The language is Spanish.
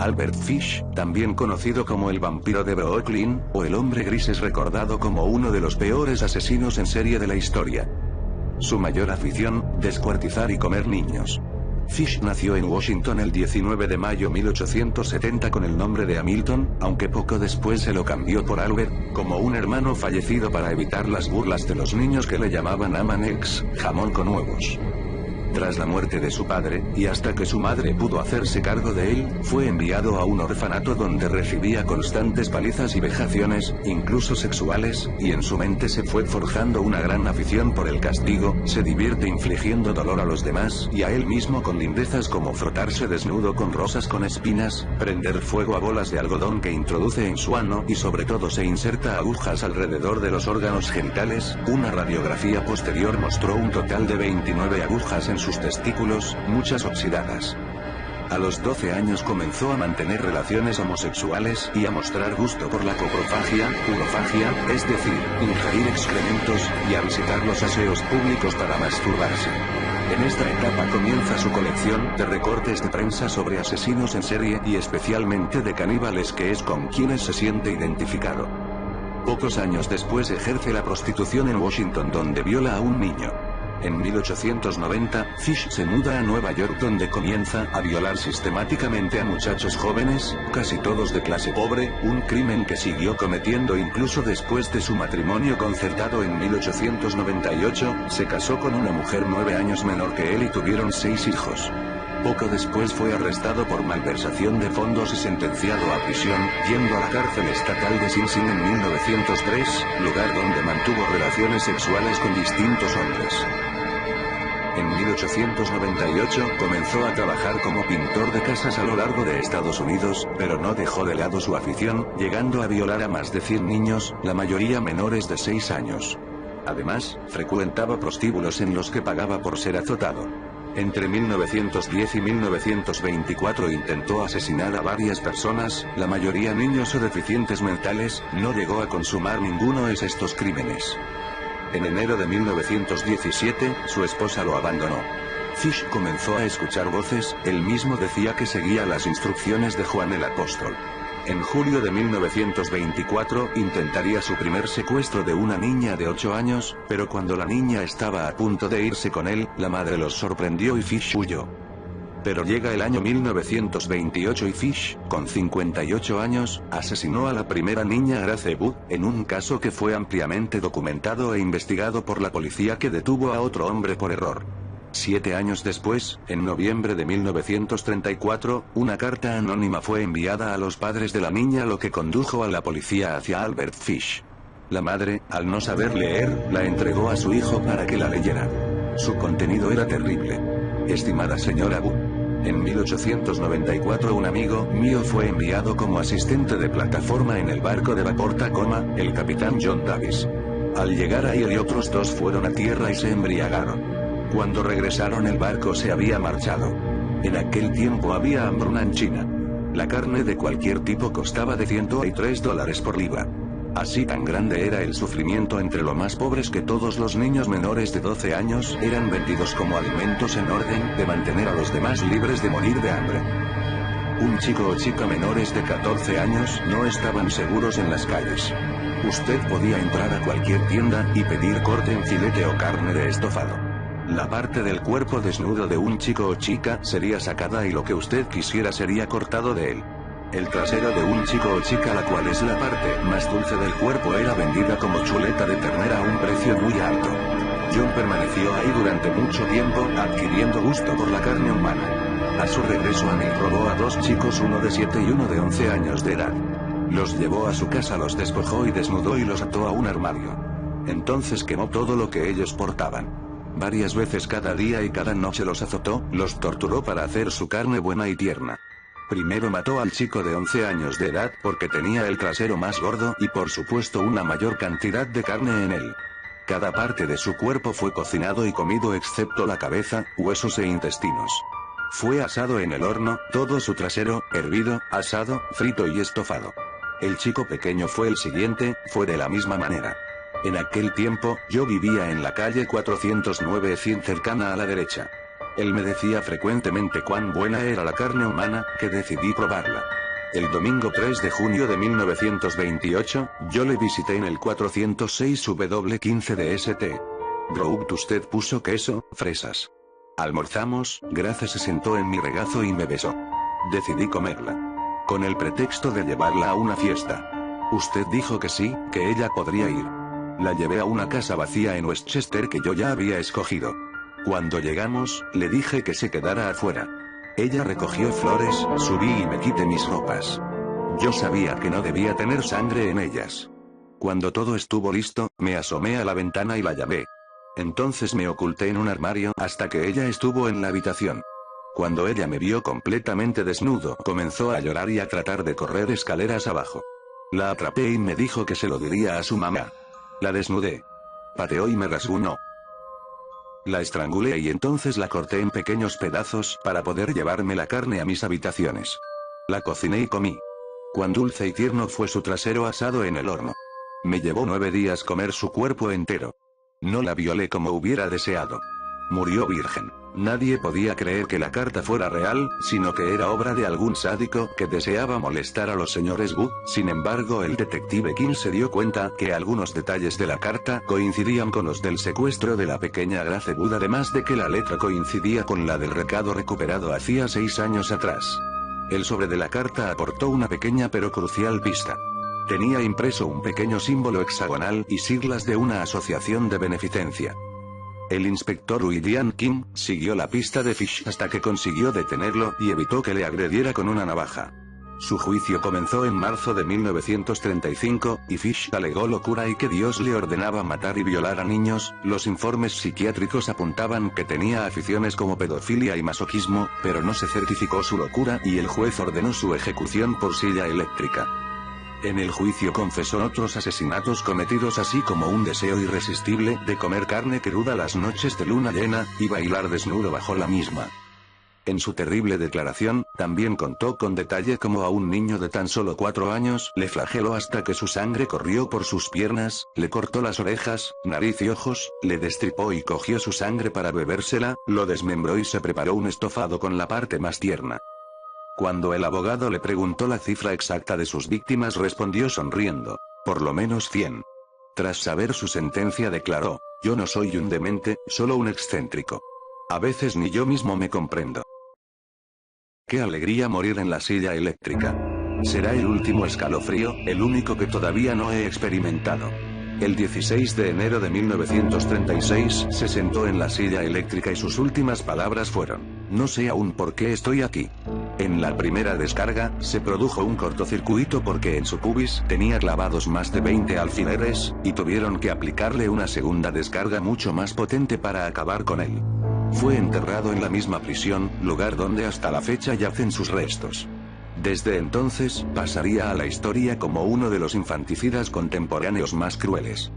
Albert Fish, también conocido como el vampiro de Brooklyn, o el hombre gris, es recordado como uno de los peores asesinos en serie de la historia. Su mayor afición, descuartizar y comer niños. Fish nació en Washington el 19 de mayo 1870 con el nombre de Hamilton, aunque poco después se lo cambió por Albert, como un hermano fallecido para evitar las burlas de los niños que le llamaban Amanex, jamón con huevos. Tras la muerte de su padre, y hasta que su madre pudo hacerse cargo de él, fue enviado a un orfanato donde recibía constantes palizas y vejaciones, incluso sexuales, y en su mente se fue forjando una gran afición por el castigo. Se divierte infligiendo dolor a los demás y a él mismo con lindezas como frotarse desnudo con rosas con espinas, prender fuego a bolas de algodón que introduce en su ano y sobre todo se inserta agujas alrededor de los órganos genitales. Una radiografía posterior mostró un total de 29 agujas en sus testículos, muchas oxidadas. A los 12 años comenzó a mantener relaciones homosexuales y a mostrar gusto por la coprofagia, urofagia, es decir, ingerir excrementos, y a visitar los aseos públicos para masturbarse. En esta etapa comienza su colección de recortes de prensa sobre asesinos en serie y especialmente de caníbales, que es con quienes se siente identificado. Pocos años después ejerce la prostitución en Washington, donde viola a un niño. En 1890, Fish se muda a Nueva York, donde comienza a violar sistemáticamente a muchachos jóvenes, casi todos de clase pobre, un crimen que siguió cometiendo incluso después de su matrimonio concertado en 1898, se casó con una mujer 9 años menor que él y tuvieron 6 hijos. Poco después fue arrestado por malversación de fondos y sentenciado a prisión, yendo a la cárcel estatal de Sing Sing en 1903, lugar donde mantuvo relaciones sexuales con distintos hombres. En 1898 comenzó a trabajar como pintor de casas a lo largo de Estados Unidos, pero no dejó de lado su afición, llegando a violar a más de 100 niños, la mayoría menores de 6 años. Además, frecuentaba prostíbulos en los que pagaba por ser azotado. Entre 1910 y 1924 intentó asesinar a varias personas, la mayoría niños o deficientes mentales. No llegó a consumar ninguno de estos crímenes. En enero de 1917, su esposa lo abandonó. Fish comenzó a escuchar voces, él mismo decía que seguía las instrucciones de Juan el Apóstol. En julio de 1924 intentaría su primer secuestro de una niña de 8 años, pero cuando la niña estaba a punto de irse con él, la madre los sorprendió y Fish huyó. Pero llega el año 1928 y Fish, con 58 años, asesinó a la primera niña Grace Wood, en un caso que fue ampliamente documentado e investigado por la policía, que detuvo a otro hombre por error. 7 años después, en noviembre de 1934, una carta anónima fue enviada a los padres de la niña, lo que condujo a la policía hacia Albert Fish. La madre, al no saber leer, la entregó a su hijo para que la leyera. Su contenido era terrible. Estimada señora Wood, en 1894 un amigo mío fue enviado como asistente de plataforma en el barco de vapor Tacoma, el capitán John Davis. Al llegar ahí él y otros 2 fueron a tierra y se embriagaron. Cuando regresaron el barco se había marchado. En aquel tiempo había hambruna en China. La carne de cualquier tipo costaba de $103 por libra. Así tan grande era el sufrimiento entre los más pobres que todos los niños menores de 12 años eran vendidos como alimentos en orden de mantener a los demás libres de morir de hambre. Un chico o chica menores de 14 años no estaban seguros en las calles. Usted podía entrar a cualquier tienda y pedir corte en filete o carne de estofado. La parte del cuerpo desnudo de un chico o chica sería sacada y lo que usted quisiera sería cortado de él. El trasero de un chico o chica, la cual es la parte más dulce del cuerpo, era vendida como chuleta de ternera a un precio muy alto. John permaneció ahí durante mucho tiempo, adquiriendo gusto por la carne humana. A su regreso a Mill robó a 2 chicos, uno de 7 y uno de 11 años de edad. Los llevó a su casa, los despojó y desnudó y los ató a un armario. Entonces quemó todo lo que ellos portaban. Varias veces cada día y cada noche los azotó, los torturó para hacer su carne buena y tierna. Primero mató al chico de 11 años de edad porque tenía el trasero más gordo y por supuesto una mayor cantidad de carne en él. Cada parte de su cuerpo fue cocinado y comido excepto la cabeza, huesos e intestinos. Fue asado en el horno, todo su trasero, hervido, asado, frito y estofado. El chico pequeño fue el siguiente, fue de la misma manera. En aquel tiempo, yo vivía en la calle 409 cercana a la derecha. Él me decía frecuentemente cuán buena era la carne humana, que decidí probarla. El domingo 3 de junio de 1928, yo le visité en el 406W15 de St. Grout. Usted puso queso, fresas. Almorzamos, Grace se sentó en mi regazo y me besó. Decidí comerla. Con el pretexto de llevarla a una fiesta. Usted dijo que sí, que ella podría ir. La llevé a una casa vacía en Westchester que yo ya había escogido. Cuando llegamos, le dije que se quedara afuera. Ella recogió flores, subí y me quité mis ropas. Yo sabía que no debía tener sangre en ellas. Cuando todo estuvo listo, me asomé a la ventana y la llamé. Entonces me oculté en un armario hasta que ella estuvo en la habitación. Cuando ella me vio completamente desnudo, comenzó a llorar y a tratar de correr escaleras abajo. La atrapé y me dijo que se lo diría a su mamá. La desnudé. Pateó y me rasguñó. La estrangulé y entonces la corté en pequeños pedazos para poder llevarme la carne a mis habitaciones. La cociné y comí. Cuán dulce y tierno fue su trasero asado en el horno. Me llevó 9 días comer su cuerpo entero. No la violé como hubiera deseado. Murió virgen. Nadie podía creer que la carta fuera real, sino que era obra de algún sádico que deseaba molestar a los señores Wood. Sin embargo, el detective King se dio cuenta que algunos detalles de la carta coincidían con los del secuestro de la pequeña Grace Wood, además de que la letra coincidía con la del recado recuperado hacía 6 años atrás. El sobre de la carta aportó una pequeña pero crucial pista. Tenía impreso un pequeño símbolo hexagonal y siglas de una asociación de beneficencia. El inspector William King siguió la pista de Fish hasta que consiguió detenerlo y evitó que le agrediera con una navaja. Su juicio comenzó en marzo de 1935, y Fish alegó locura y que Dios le ordenaba matar y violar a niños. Los informes psiquiátricos apuntaban que tenía aficiones como pedofilia y masoquismo, pero no se certificó su locura y el juez ordenó su ejecución por silla eléctrica. En el juicio confesó otros asesinatos cometidos, así como un deseo irresistible de comer carne cruda las noches de luna llena, y bailar desnudo bajo la misma. En su terrible declaración, también contó con detalle cómo a un niño de tan solo 4 años le flageló hasta que su sangre corrió por sus piernas, le cortó las orejas, nariz y ojos, le destripó y cogió su sangre para bebérsela, lo desmembró y se preparó un estofado con la parte más tierna. Cuando el abogado le preguntó la cifra exacta de sus víctimas, respondió sonriendo: por lo menos 100. Tras saber su sentencia declaró: yo no soy un demente, solo un excéntrico. A veces ni yo mismo me comprendo. Qué alegría morir en la silla eléctrica. Será el último escalofrío, el único que todavía no he experimentado. El 16 de enero de 1936 se sentó en la silla eléctrica y sus últimas palabras fueron: no sé aún por qué estoy aquí. En la primera descarga, se produjo un cortocircuito porque en su pubis tenía clavados más de 20 alfileres, y tuvieron que aplicarle una segunda descarga mucho más potente para acabar con él. Fue enterrado en la misma prisión, lugar donde hasta la fecha yacen sus restos. Desde entonces, pasaría a la historia como uno de los infanticidas contemporáneos más crueles.